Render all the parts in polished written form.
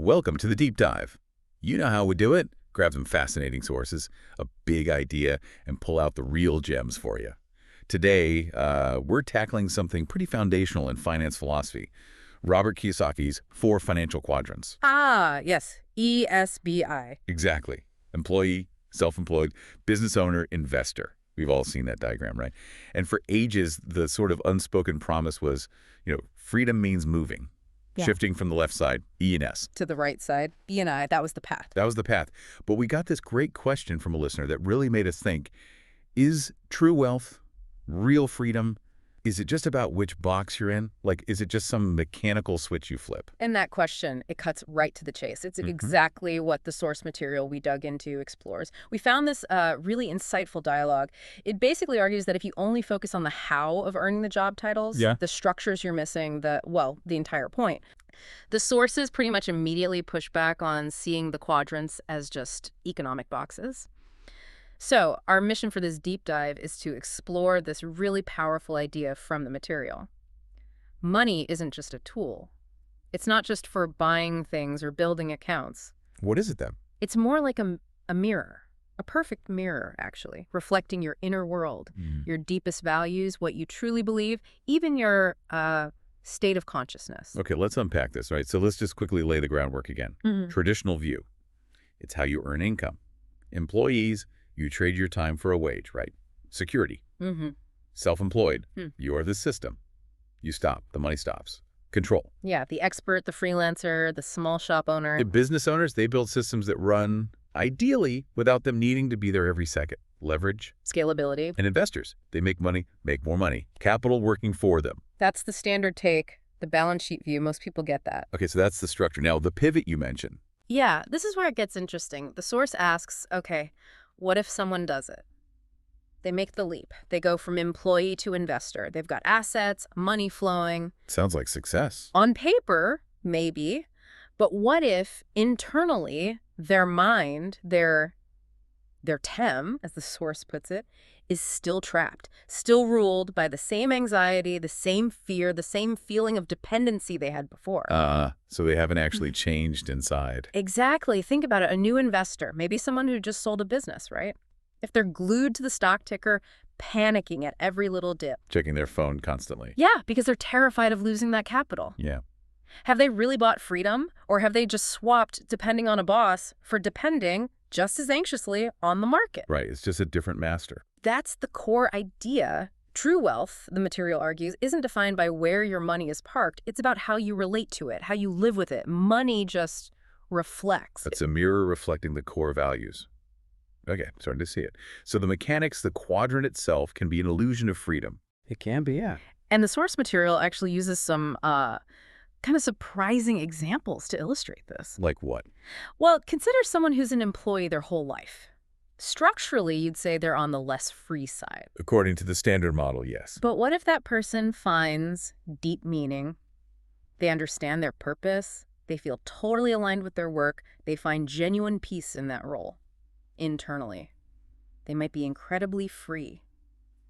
Welcome to the deep dive. You know how we do it. Grab some fascinating sources, a big idea, and pull out the real gems for you. Today, we're tackling something pretty foundational in finance philosophy, Robert Kiyosaki's 4 financial quadrants. Ah, yes. ESBI. Exactly. Employee, self-employed, business owner, investor. We've all seen that diagram, right? And for ages, the sort of unspoken promise was, freedom means moving. Yeah. Shifting from the left side, E and S. To the right side, B and I, that was the path. That was the path. But we got this great question from a listener that really made us think, is true wealth, real freedom, is it just about which box you're in? Like, is it just some mechanical switch you flip? And that question, it cuts right to the chase. It's exactly what the source material we dug into explores. We found this really insightful dialogue. It basically argues that if you only focus on the how of earning the job titles, the structures you're missing, the entire point. The sources pretty much immediately push back on seeing the quadrants as just economic boxes. So our mission for this deep dive is to explore this really powerful idea from the material. Money isn't just a tool. It's not just for buying things or building accounts. What is it then? It's more like a mirror, a perfect mirror, actually, reflecting your inner world, your deepest values, what you truly believe, even your state of consciousness. Okay, let's unpack this, right? So let's just quickly lay the groundwork again. Traditional view. It's how you earn income. Employees, you trade your time for a wage, right? Security. Self-employed. You are the system. You stop. The money stops. Control. Yeah, the expert, the freelancer, the small shop owner. The business owners, they build systems that run, ideally, without them needing to be there every second. Leverage. Scalability. And investors, they make money, make more money. Capital working for them. That's the standard take, the balance sheet view. Most people get that. Okay, so that's the structure. Now, the pivot you mentioned. Yeah, this is where it gets interesting. The source asks, okay, what if someone does it? They make the leap. They go from employee to investor. They've got assets, money flowing. Sounds like success. On paper, maybe. But what if internally their mind, their TEM, as the source puts it, is still trapped, still ruled by the same anxiety, the same fear, the same feeling of dependency they had before. So they haven't actually changed inside. Exactly. Think about it. A new investor, maybe someone who just sold a business, right? If they're glued to the stock ticker, panicking at every little dip. Checking their phone constantly. Yeah, because they're terrified of losing that capital. Yeah. Have they really bought freedom, or have they just swapped depending on a boss for depending just as anxiously on the market? Right. It's just a different master. That's the core idea. True wealth, the material argues, isn't defined by where your money is parked. It's about how you relate to it, how you live with it. Money just reflects. It's a mirror reflecting the core values. Okay, starting to see it. So the mechanics, the quadrant itself, can be an illusion of freedom. It can be, yeah. And the source material actually uses some kind of surprising examples to illustrate this. Like what? Well, consider someone who's an employee their whole life. Structurally, you'd say they're on the less free side. According to the standard model, yes. But what if that person finds deep meaning? They understand their purpose. They feel totally aligned with their work. They find genuine peace in that role. Internally, they might be incredibly free,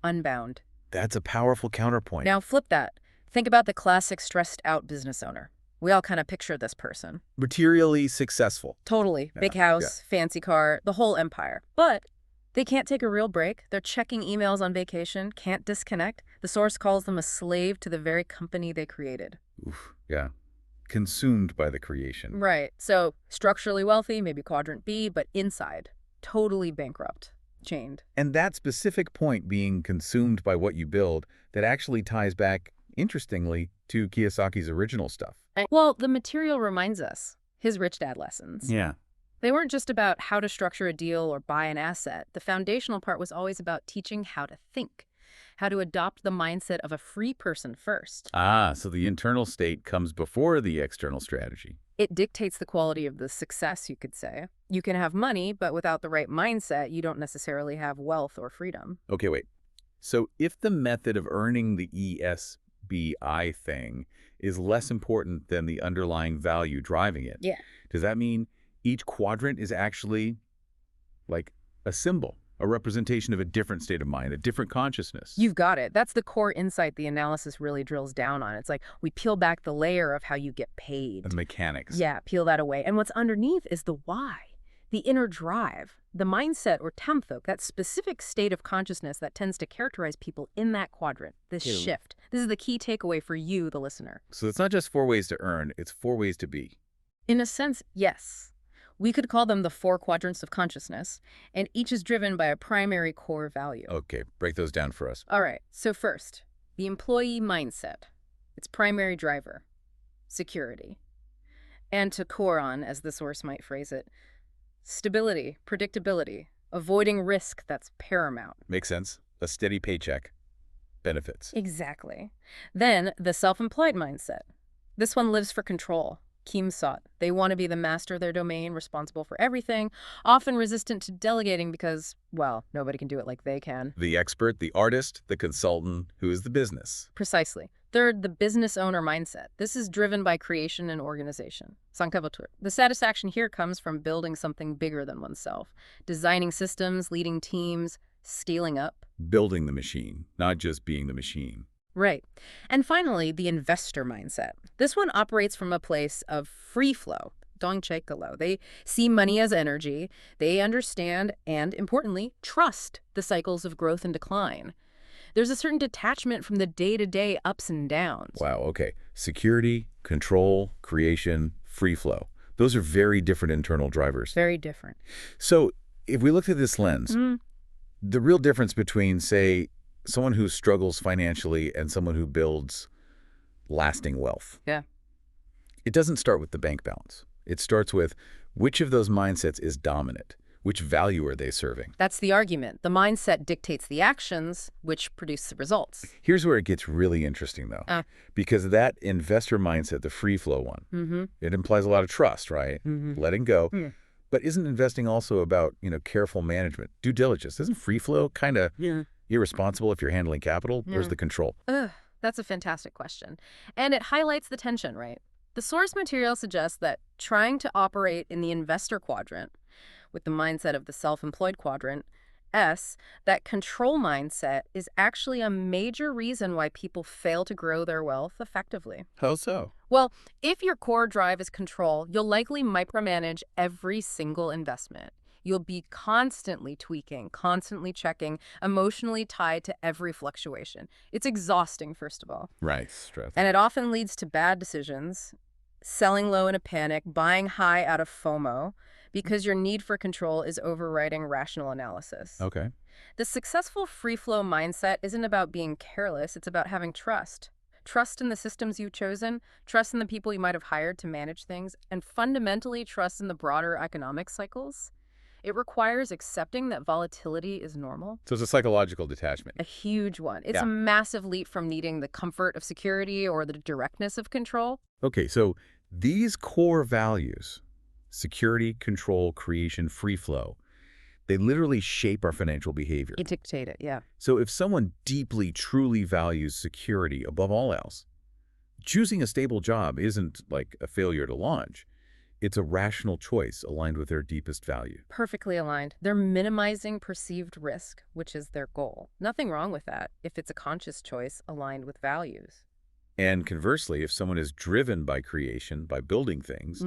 unbound. That's a powerful counterpoint. Now flip that. Think about the classic stressed out business owner. We all kind of picture this person. Materially successful. Totally. Big house, fancy car, the whole empire. But they can't take a real break. They're checking emails on vacation, can't disconnect. The source calls them a slave to the very company they created. Oof, yeah. Consumed by the creation. Right. So structurally wealthy, maybe quadrant B, but inside, totally bankrupt, chained. And that specific point, being consumed by what you build, that actually ties back, interestingly, to Kiyosaki's original stuff. Well, the material reminds us, his rich dad lessons. Yeah. They weren't just about how to structure a deal or buy an asset. The foundational part was always about teaching how to think, how to adopt the mindset of a free person first. So the internal state comes before the external strategy. It dictates the quality of the success, you could say. You can have money, but without the right mindset, you don't necessarily have wealth or freedom. Okay, wait. So if the method of earning the ESBI thing is less important than the underlying value driving it, yeah, does that mean each quadrant is actually like a symbol, a representation of a different state of mind, a different consciousness. You've got it. That's the core insight the analysis really drills down on. It's like we peel back the layer of how you get paid. The mechanics. Yeah, peel that away. And what's underneath is the why, the inner drive, the mindset or tempo, that specific state of consciousness that tends to characterize people in that quadrant, this shift. This is the key takeaway for you, the listener. So it's not just 4 ways to earn, it's 4 ways to be. In a sense, yes. We could call them the 4 quadrants of consciousness, and each is driven by a primary core value. Okay, break those down for us. All right, so first, the employee mindset. Its primary driver, security. And to core on, as the source might phrase it, stability, predictability, avoiding risk, that's paramount. Makes sense. A steady paycheck. Benefits. Exactly. Then, the self-employed mindset. This one lives for control. Keemsot. They want to be the master of their domain, responsible for everything, often resistant to delegating because, well, nobody can do it like they can. The expert, the artist, the consultant, who is the business. Precisely. Third, the business owner mindset. This is driven by creation and organization. Sankabatur. The satisfaction here comes from building something bigger than oneself, designing systems, leading teams, scaling up. Building the machine, not just being the machine. Right. And finally, the investor mindset. This one operates from a place of free flow. Dongchaekalo. They see money as energy. They understand and, importantly, trust the cycles of growth and decline. There's a certain detachment from the day-to-day ups and downs. Wow, okay. Security, control, creation, free flow. Those are very different internal drivers. Very different. So if we look through this lens, the real difference between, say, someone who struggles financially and someone who builds lasting wealth. Yeah. It doesn't start with the bank balance. It starts with which of those mindsets is dominant? Which value are they serving? That's the argument. The mindset dictates the actions, which produce the results. Here's where it gets really interesting, though. Because that investor mindset, the free flow one, it implies a lot of trust, right? Letting go. But isn't investing also about, careful management, due diligence? Isn't free flow kind of irresponsible if you're handling capital? Where's the control? That's a fantastic question. And it highlights the tension, right? The source material suggests that trying to operate in the investor quadrant with the mindset of the self-employed quadrant, that control mindset is actually a major reason why people fail to grow their wealth effectively. How so? Well, if your core drive is control, you'll likely micromanage every single investment. You'll be constantly tweaking, constantly checking, emotionally tied to every fluctuation. It's exhausting, first of all. Right, stress. And it often leads to bad decisions, selling low in a panic, buying high out of FOMO, because your need for control is overriding rational analysis. Okay. The successful free-flow mindset isn't about being careless, it's about having trust. Trust in the systems you've chosen, trust in the people you might have hired to manage things, and fundamentally trust in the broader economic cycles. It requires accepting that volatility is normal. So it's a psychological detachment. A huge one. It's a massive leap from needing the comfort of security or the directness of control. Okay, so these core values, security, control, creation, free flow, they literally shape our financial behavior. They dictate it, yeah. So if someone deeply, truly values security above all else, choosing a stable job isn't like a failure to launch. It's a rational choice aligned with their deepest value. Perfectly aligned. They're minimizing perceived risk, which is their goal. Nothing wrong with that if it's a conscious choice aligned with values. And conversely, if someone is driven by creation, by building things,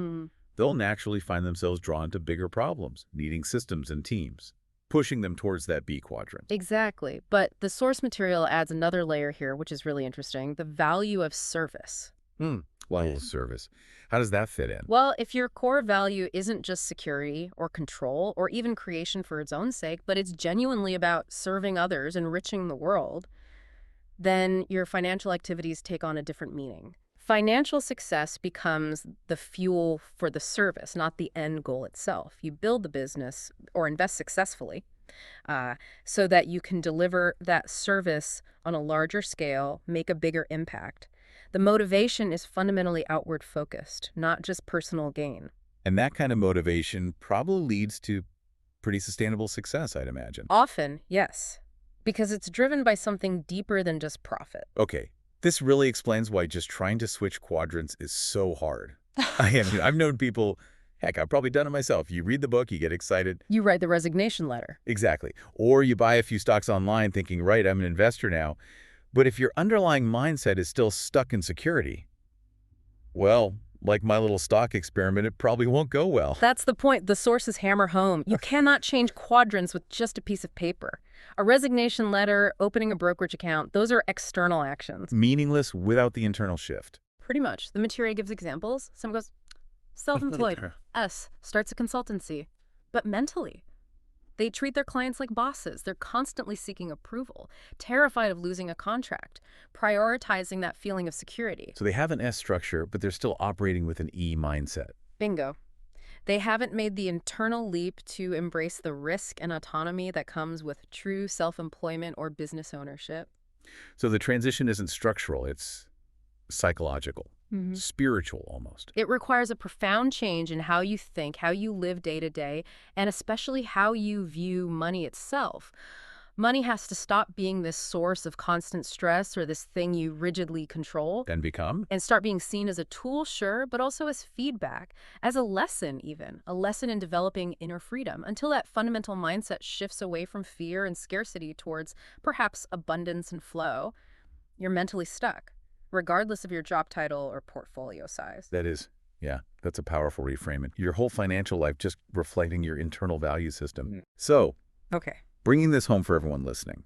they'll naturally find themselves drawn to bigger problems, needing systems and teams, pushing them towards that B quadrant. Exactly. But the source material adds another layer here, which is really interesting, the value of service. Well, service. How does that fit in? Well, if your core value isn't just security or control or even creation for its own sake, but it's genuinely about serving others, enriching the world, then your financial activities take on a different meaning. Financial success becomes the fuel for the service, not the end goal itself. You build the business or invest successfully so that you can deliver that service on a larger scale, make a bigger impact. The motivation is fundamentally outward focused, not just personal gain. And that kind of motivation probably leads to pretty sustainable success, I'd imagine. Often, yes, because it's driven by something deeper than just profit. Okay, this really explains why just trying to switch quadrants is so hard. I've known people Heck, I've probably done it myself. You read the book, you get excited. You write the resignation letter. Exactly. Or you buy a few stocks online thinking, right, I'm an investor now. But if your underlying mindset is still stuck in security, well, like my little stock experiment, it probably won't go well. That's the point the sources hammer home. You cannot change quadrants with just a piece of paper. A resignation letter, opening a brokerage account, those are external actions. Meaningless without the internal shift. Pretty much. The material gives examples. Someone goes, self-employed. S starts a consultancy. But mentally, they treat their clients like bosses. They're constantly seeking approval, terrified of losing a contract, prioritizing that feeling of security. So they have an S structure, but they're still operating with an E mindset. Bingo. They haven't made the internal leap to embrace the risk and autonomy that comes with true self-employment or business ownership. So the transition isn't structural, it's psychological, spiritual almost. It requires a profound change in how you think, how you live day to day, and especially how you view money itself. Money has to stop being this source of constant stress or this thing you rigidly control. Then become? And start being seen as a tool, sure, but also as feedback, as a lesson even, a lesson in developing inner freedom, until that fundamental mindset shifts away from fear and scarcity towards perhaps abundance and flow. You're mentally stuck, regardless of your job title or portfolio size. That is, yeah, that's a powerful reframing. Your whole financial life just reflecting your internal value system. So, Okay. bringing this home for everyone listening,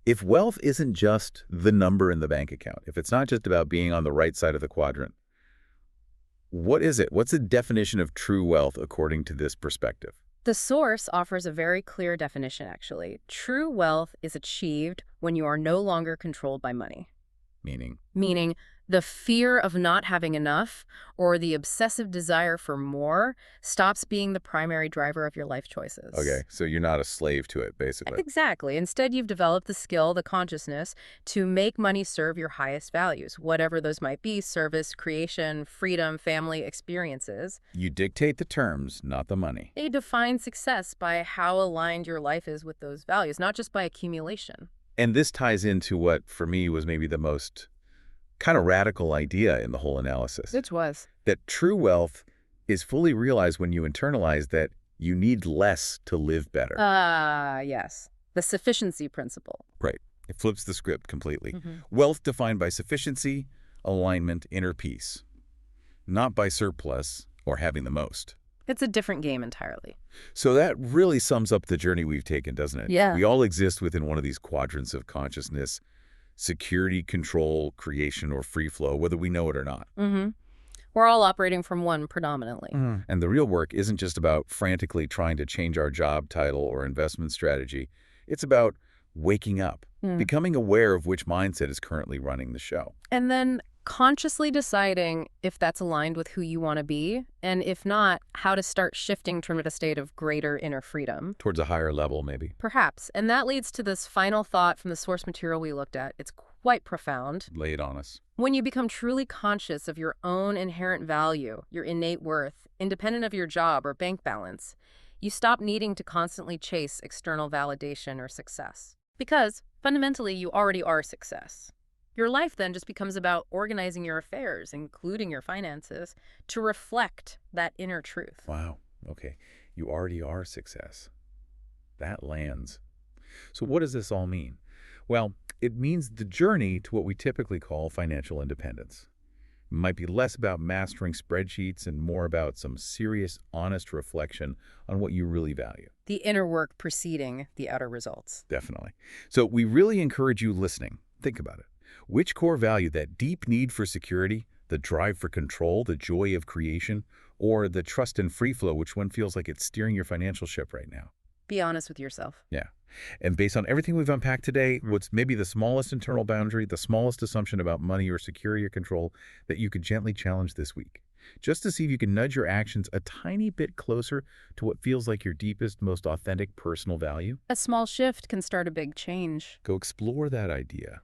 if wealth isn't just the number in the bank account, if it's not just about being on the right side of the quadrant, what is it? What's the definition of true wealth according to this perspective? The source offers a very clear definition, actually. True wealth is achieved when you are no longer controlled by money. Meaning, The fear of not having enough or the obsessive desire for more stops being the primary driver of your life choices. okay, so you're not a slave to it, basically. Exactly. Instead, you've developed the skill, the consciousness to make money serve your highest values, whatever those might be: service, creation, freedom, family, experiences. You dictate the terms, not the money. They define success by how aligned your life is with those values, not just by accumulation. And this ties into what, for me, was maybe the most kind of radical idea in the whole analysis. Which was? That true wealth is fully realized when you internalize that you need less to live better. Yes. The sufficiency principle. Right. It flips the script completely. Wealth defined by sufficiency, alignment, inner peace. Not by surplus or having the most. It's a different game entirely. So that really sums up the journey we've taken, doesn't it? Yeah. We all exist within one of these quadrants of consciousness: security, control, creation, or free flow, whether we know it or not. We're all operating from one predominantly. And the real work isn't just about frantically trying to change our job title or investment strategy. It's about waking up, becoming aware of which mindset is currently running the show. And then consciously deciding if that's aligned with who you want to be, and if not, how to start shifting toward a state of greater inner freedom. Towards a higher level, maybe. Perhaps. And that leads to this final thought from the source material we looked at. It's quite profound. Lay it on us. When you become truly conscious of your own inherent value, your innate worth, independent of your job or bank balance, you stop needing to constantly chase external validation or success. Because, fundamentally, you already are success. Your life then just becomes about organizing your affairs, including your finances, to reflect that inner truth. Wow. Okay. You already are success. That lands. So what does this all mean? Well, it means the journey to what we typically call financial independence. It might be less about mastering spreadsheets and more about some serious, honest reflection on what you really value. The inner work preceding the outer results. Definitely. So we really encourage you listening. Think about it. Which core value, that deep need for security, the drive for control, the joy of creation, or the trust and free flow, which one feels like it's steering your financial ship right now? Be honest with yourself. Yeah. And based on everything we've unpacked today, what's maybe the smallest internal boundary, the smallest assumption about money or security or control that you could gently challenge this week? Just to see if you can nudge your actions a tiny bit closer to what feels like your deepest, most authentic personal value? A small shift can start a big change. Go explore that idea.